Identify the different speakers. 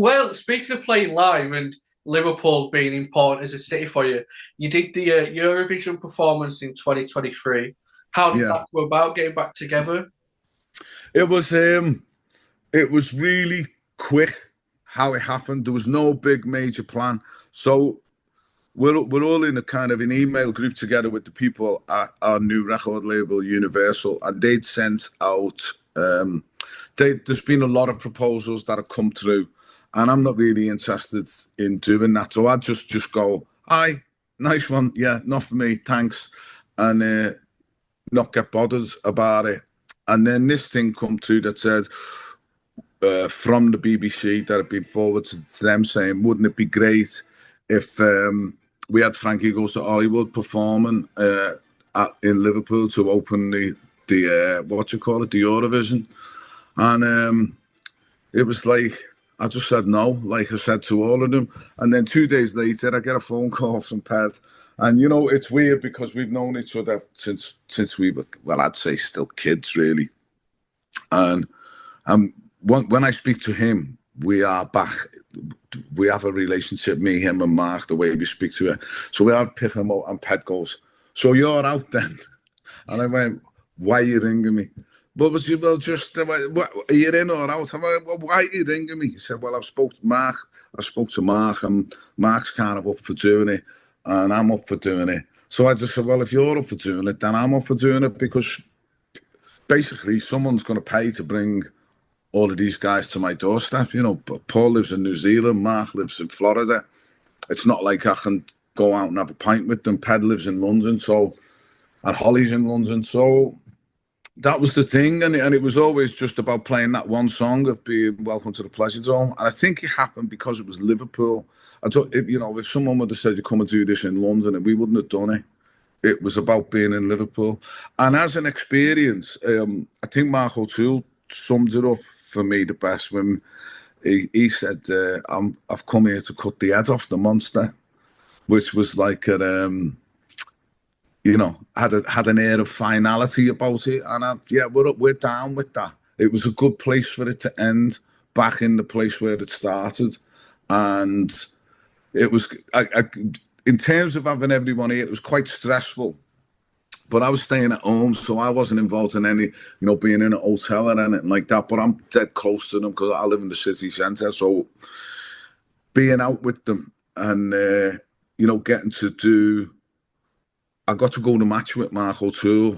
Speaker 1: Well, speaking of playing live and Liverpool being important as a city for you, you did the Eurovision performance in 2023. How did
Speaker 2: Yeah,
Speaker 1: that go about getting back together?
Speaker 2: it was really quick how it happened. There was no big major plan. So we're all in a kind of an email group together with the people at our new record label, Universal, and they'd sent out. There's been a lot of proposals that have come through, and I'm not really interested in doing that. So I just go, "Aye, nice one, yeah, not for me, thanks," and not get bothered about it. And then this thing come through that said from the BBC that had been forwarded to them saying, wouldn't it be great if we had Frankie Goes to Hollywood performing in Liverpool to open the what you call it, the Eurovision, and it was like I just said no, like I said to all of them, and then 2 days later I get a phone call from Ped, and it's weird because we've known each other since we were, well, I'd say still kids really, and when I speak to him, we are back. We have a relationship, me, him, and Mark, the way we speak to her. So we are picking him up, and Pet goes, "So you're out then?" And I went, "Why are you ringing me?" But you well, just what, are you in or out? I went, "Well, why are you ringing me?" He said, "Well, I've spoke to Mark. I spoke to Mark, and Mark's kind of up for doing it, and I'm up for doing it." So I just said, "Well, if you're up for doing it, then I'm up for doing it because basically someone's going to pay to bring all of these guys to my doorstep. Paul lives in New Zealand, Mark lives in Florida. It's not like I can go out and have a pint with them. Ped lives in London, and Holly's in London. So that was the thing. And it was always just about playing that one song of being Welcome to the Pleasure Dome. And I think it happened because it was Liverpool. I thought, if someone would have said, you come and do this in London, we wouldn't have done it. It was about being in Liverpool. And as an experience, I think Mark O'Toole summed it up for me the best when he said, I've come here to cut the head off the monster, which was like had an air of finality about it. And we're down with that. It was a good place for it to end, back in the place where it started. And it was, in terms of having everyone here, it was quite stressful. But I was staying at home, so I wasn't involved in any, being in a hotel or anything like that. But I'm dead close to them because I live in the city centre. So being out with them and, getting to do, I got to go to match with Mark O'Toole